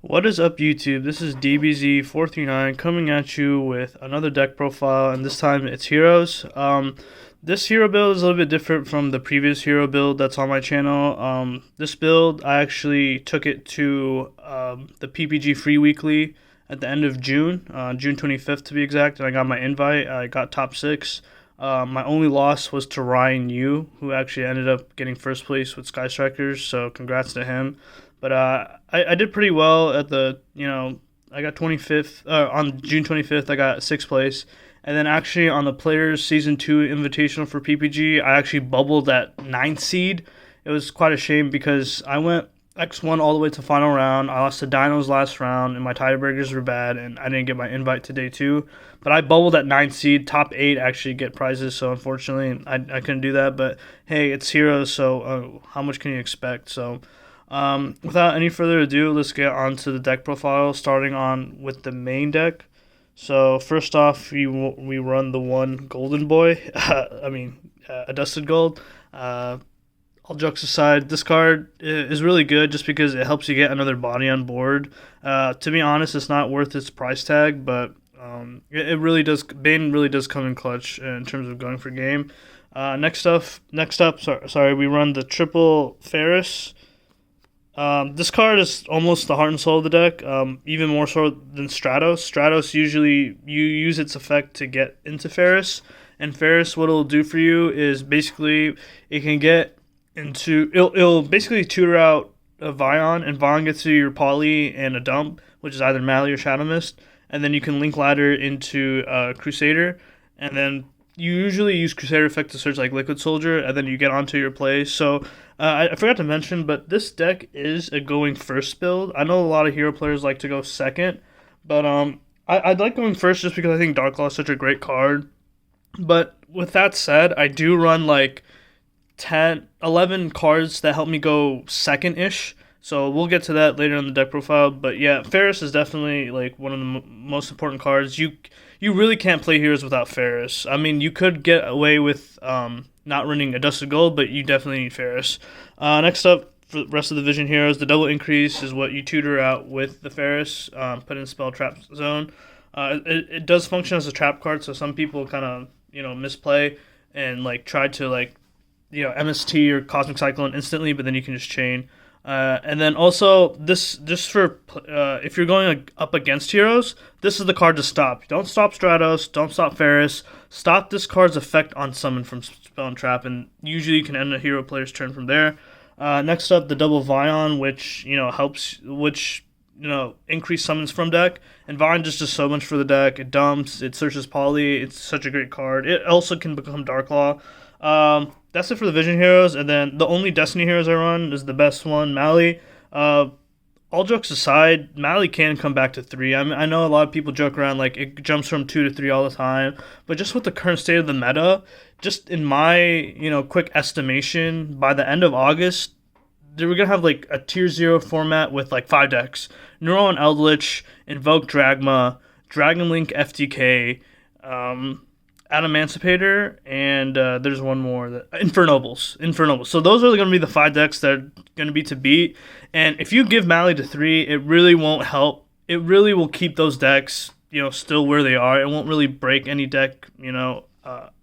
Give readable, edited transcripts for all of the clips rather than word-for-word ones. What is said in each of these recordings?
What is up, YouTube? This is DBZ439 coming at you with another deck profile, and this time it's heroes. This hero build is a little bit different from the previous hero build that's on my channel. This build, I actually took it to the PPG Free Weekly at the end of June, June 25th to be exact, and I got my invite. I got top 6. My only loss was to Ryan Yu, who actually ended up getting first place with Sky Strikers, so congrats to him. But I did pretty well at I got 25th, on June 25th, I got 6th place. And then actually on the Players Season 2 Invitational for PPG, I actually bubbled at 9th seed. It was quite a shame because I went X1 all the way to final round. I lost to Dinos last round, and my tiebreakers were bad, and I didn't get my invite to day 2. But I bubbled at 9th seed, top 8 actually get prizes, so unfortunately I couldn't do that. But hey, it's heroes, so how much can you expect? So without any further ado, let's get on to the deck profile, starting on with the main deck. So first off, we run the one Golden Boy, Adusted Gold. All jokes aside, this card is really good just because it helps you get another body on board. To be honest, it's not worth its price tag, but it really does. Bane really does come in clutch in terms of going for game. Next up, we run the triple Faris. This card is almost the heart and soul of the deck, even more so than Stratos. Stratos, usually you use its effect to get into Faris, and Faris, what it'll do for you is basically it can get into, it'll basically tutor out a Vyon, and Vyon gets you your Poly and a dump, which is either Mally or Shadow Mist, and then you can link ladder into Crusader, and then you usually use Crusader effect to search like Liquid Soldier, and then you get onto your plays. So I forgot to mention, but this deck is a going first build. I know a lot of hero players like to go second, but I'd like going first just because I think Dark Claw is such a great card. But with that said, I do run like 10, 11 cards that help me go second-ish. So we'll get to that later in the deck profile. But yeah, Faris is definitely like one of the most important cards. You really can't play heroes without Faris. I mean, you could get away with not running Adusted Gold, but you definitely need Faris. Next up, for the rest of the Vision heroes, the double increase is what you tutor out with the Faris, put in Spell Trap Zone. It does function as a trap card, so some people kind of misplay and like try to MST or Cosmic Cyclone instantly, but then you can just chain. And then also this just for if you're going up against heroes, this is the card to stop. Don't stop Stratos, don't stop Faris. Stop this card's effect on summon from Spell and Trap, and usually you can end a hero player's turn from there. Next up, the double Vyon, which helps, increase summons from deck. And Vyon just does so much for the deck. It dumps, it searches Poly. It's such a great card. It also can become Dark Claw. That's it for the Vision heroes, and then the only Destiny heroes I run is the best one, Mally. All jokes aside, Mally can come back to 3. I mean, I know a lot of people joke around like it jumps from 2 to 3 all the time, but just with the current state of the meta, just in my quick estimation, by the end of August, we're gonna have like a tier 0 format with like 5 decks: Neural and Eldritch, Invoke Dragma, Dragon Link FTK, Adamancipator, and there's one more, Infernobles. So those are going to be the 5 decks that are going to be to beat. And if you give Mally to 3, it really won't help. It really will keep those decks, still where they are. It won't really break any deck,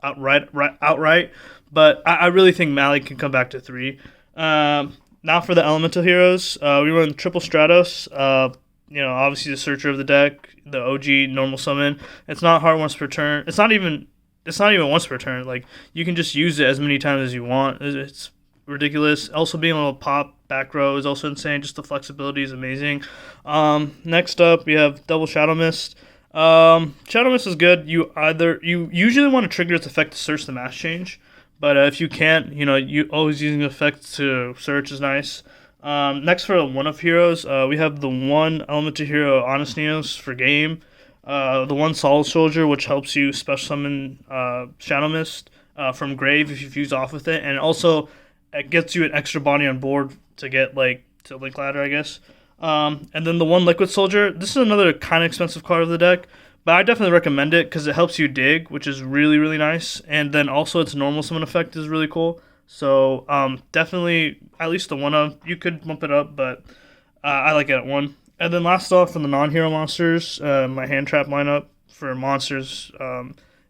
outright. But I really think Mally can come back to 3. Now for the elemental heroes, we run triple Stratos. Obviously the searcher of the deck, the OG normal summon. It's not hard once per turn. It's not even once per turn. Like, you can just use it as many times as you want. It's ridiculous. Also, being able to pop back row is also insane. Just the flexibility is amazing. Next up, we have double Shadow Mist. Shadow Mist is good. You usually want to trigger its effect to search the mass change, but if you can't, you always using the effect to search is nice. Next for one of heroes, we have the one elemental hero, Honest Neos, for game. The one Solid Soldier, which helps you special summon Shadow Mist from grave if you fuse off with it, and also it gets you an extra body on board to get to link ladder, I guess. And then the one Liquid Soldier. This is another kind of expensive card of the deck, but I definitely recommend it because it helps you dig, which is really, really nice. And then also its normal summon effect is really cool. So definitely at least the one of, you could bump it up, but I like it at 1. And then last off, from the non-hero monsters, my hand trap lineup for monsters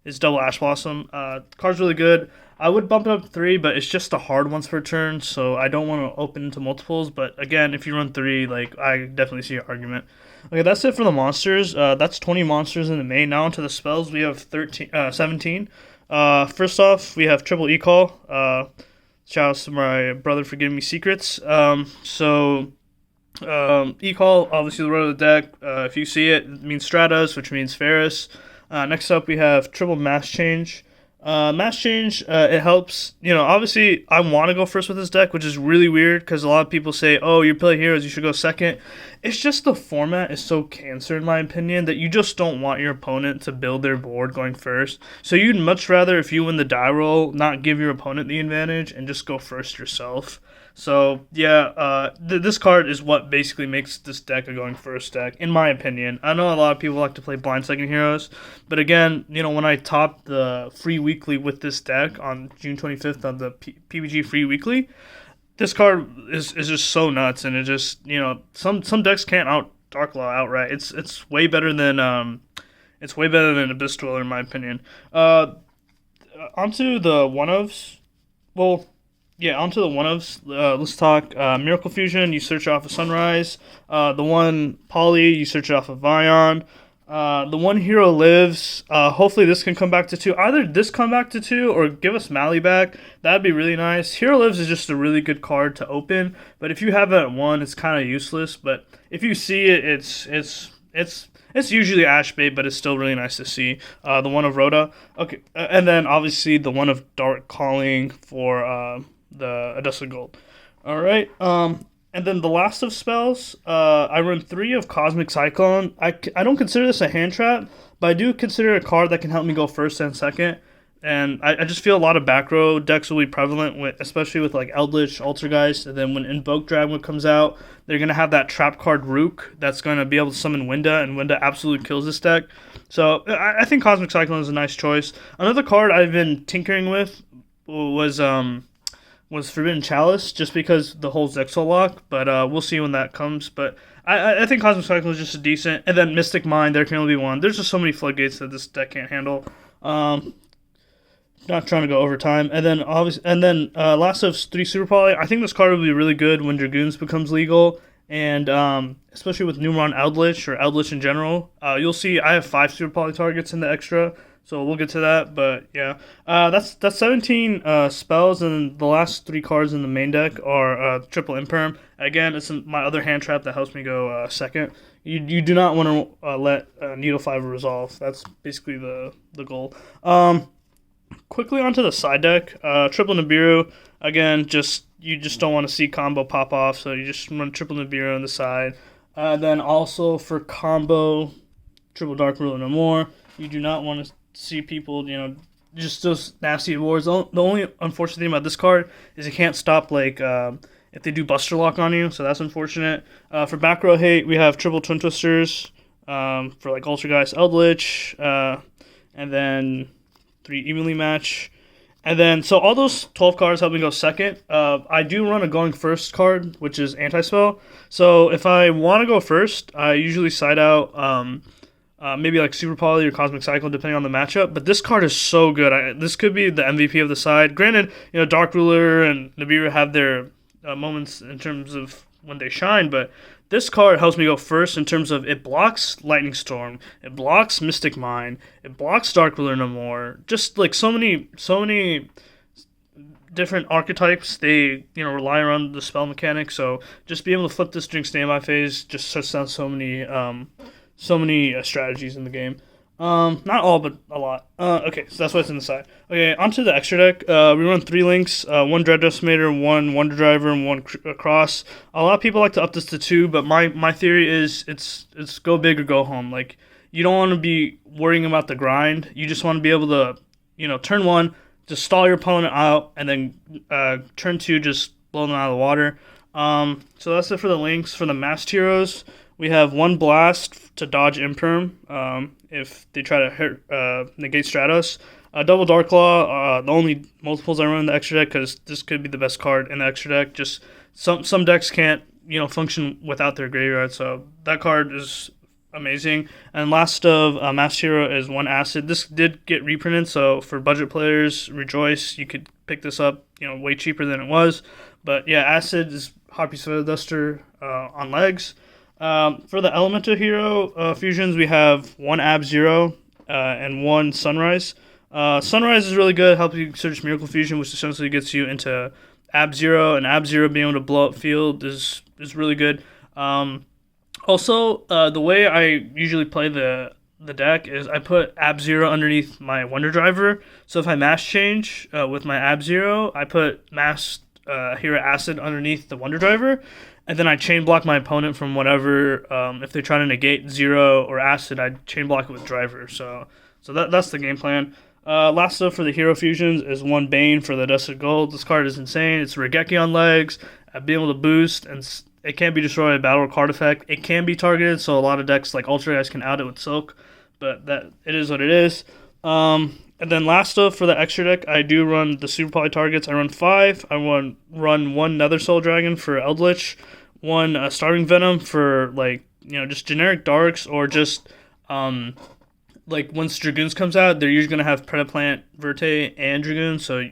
is Double Ash Blossom. Card's really good. I would bump it up to 3, but it's just the hard ones per turn, so I don't want to open into multiples. But again, if you run 3, like, I definitely see your argument. Okay, that's it for the monsters. That's 20 monsters in the main. Now onto the spells, we have 17. First off, we have Triple E-Call. Shout out to my brother for giving me secrets. E-Call, obviously the road of the deck. If you see it, it means Stratos, which means Faris. Next up, we have Triple Mass Change. Mass Change, it helps. Obviously, I want to go first with this deck, which is really weird because a lot of people say, oh, you play heroes, you should go second. It's just the format is so cancer, in my opinion, that you just don't want your opponent to build their board going first. So you'd much rather, if you win the die roll, not give your opponent the advantage and just go first yourself. So, yeah, this card is what basically makes this deck a going first deck, in my opinion. I know a lot of people like to play blind second heroes, but again, when I topped the free weekly with this deck on June 25th on the PBG free weekly, this card is just so nuts, and it just, some decks can't out Dark Law outright. It's way better than Abyss Dweller, in my opinion. Onto the one-ofs. Well, yeah, onto the one-ofs. Let's talk Miracle Fusion. You search off of Sunrise. The one Poly, you search off of Vyon. The one Hero Lives. Hopefully this can come back to 2. Either this come back to 2 or give us Mally back. That'd be really nice. Hero Lives is just a really good card to open, but if you have it at 1, it's kind of useless. But if you see it, it's usually Ash bait, but it's still really nice to see. The one of Rhoda. Okay, and then obviously the one of Dark Calling for the Adusted Gold. All right. And then the last of spells, I run 3 of Cosmic Cyclone. I don't consider this a hand trap, but I do consider it a card that can help me go first and second. And I just feel a lot of back row decks will be prevalent, especially with like Eldritch, Altergeist, and then when Invoke Dragon comes out, they're going to have that trap card Rook that's going to be able to summon Winda, and Winda absolutely kills this deck. So I think Cosmic Cyclone is a nice choice. Another card I've been tinkering with was Forbidden Chalice, just because the whole Zexal lock, but we'll see when that comes. But I think Cosmic Cyclone is just a decent, and then Mystic Mind, there can only be one. There's just so many floodgates that this deck can't handle. Not trying to go over time. And then last of 3 Super Poly. I think this card will be really good when Dragoons becomes legal, and especially with Numeron Eldritch or Eldritch in general. You'll see I have 5 Super Poly targets in the extra. So we'll get to that, but yeah, that's 17 spells, and the last 3 cards in the main deck are Triple Imperm. Again, it's my other hand trap that helps me go second. You do not want to let Needle Fiber resolve. That's basically the goal. Quickly onto the side deck, Triple Nibiru. Again, you just don't want to see combo pop off, so you just run Triple Nibiru on the side. Then also for combo, Triple Dark Ruler No More. You do not want to see people, just those nasty awards. The only unfortunate thing about this card is it can't stop, like, if they do Buster Lock on you, so that's unfortunate. For back row hate, we have Triple Twin Twisters, for, like, Ultrageist Eldritch, and then 3 evenly match. And then, so all those 12 cards help me go second. I do run a going first card, which is Anti-Spell. So if I want to go first, I usually side out maybe like Super Poly or Cosmic Cyclone, depending on the matchup. But this card is so good. This could be the MVP of the side. Granted, Dark Ruler and Nibiru have their moments in terms of when they shine, but this card helps me go first in terms of it blocks Lightning Storm, it blocks Mystic Mine, it blocks Dark Ruler No More. Just like so many different archetypes, they rely around the spell mechanic. So just being able to flip this during standby phase just shuts down so many strategies in the game. Not all, but a lot. Okay, so that's what's in the side. Okay, onto the extra deck. We run 3 links, 1 Dread Decimator, 1 Wonder Driver, and 1 Cross. A lot of people like to up this to 2, but my theory is it's go big or go home. Like, you don't want to be worrying about the grind. You just want to be able to, turn 1, just stall your opponent out, and then turn 2, just blow them out of the water. So that's it for the links. For the masked heroes, we have 1 Blast to dodge Imperm if they try to negate Stratos. Double Dark Claw, the only multiples I run in the extra deck, because this could be the best card in the extra deck. Just some decks can't function without their graveyard. So that card is amazing. And last of Master Hero is one Acid. This did get reprinted, so for budget players, rejoice. You could pick this up, way cheaper than it was. But yeah, Acid is Hot Piece Feather Duster on legs. For the Elemental Hero fusions, we have one Ab Zero and one Sunrise. Sunrise is really good, helps you search Miracle Fusion, which essentially gets you into Ab Zero, and Ab Zero being able to blow up field is really good. Also, the way I usually play the deck is I put Ab Zero underneath my Wonder Driver. So if I mass change with my Ab Zero, I put Mass Hero Acid underneath the Wonder Driver, and then I chain block my opponent from whatever. If they try to negate Zero or Acid, I chain block it with Driver. So that's the game plan. Last up for the Hero Fusions is one Bane for the Adusted Gold. This card is insane. It's Regeki on legs, being able to boost, and it can't be destroyed by battle or card effect. It can be targeted, so a lot of decks like Ultra guys can out it with Silk, but that it is what it is. And then last up for the extra deck, I do run the Super Poly targets. I run 5. I run one Nethersoul Dragon for Eldritch, one Starving Venom for just generic darks, or just once Dragoons comes out, they're usually going to have Predaplant, Verte, and Dragoon, so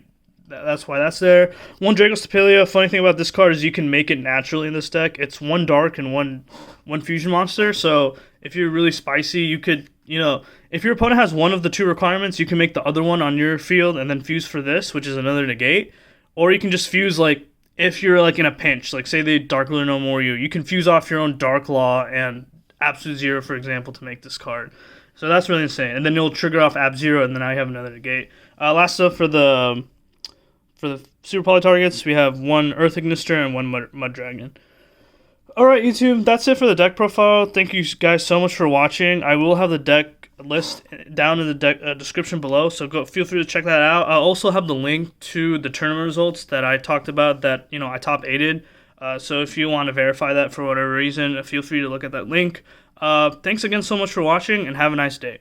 that's why that's there. One Dragostapelia. Funny thing about this card is you can make it naturally in this deck. It's one dark and one fusion monster, so if you're really spicy, you could, if your opponent has one of the two requirements, you can make the other one on your field and then fuse for this, which is another negate, or you can just fuse, if you're, in a pinch, say they Dark Ruler no more you can fuse off your own Dark Law and Absolute Zero, for example, to make this card. So that's really insane. And then you'll trigger off Ab Zero, and then I have another negate. Last up for the Super Poly targets, we have one Earth Ignister and one Mudragon. Alright, YouTube, that's it for the deck profile. Thank you guys so much for watching. I will have the deck list down in the deck description below, so feel free to check that out. I'll also have the link to the tournament results that I talked about that I top 8'd. So if you want to verify that for whatever reason, feel free to look at that link. Thanks again so much for watching, and have a nice day.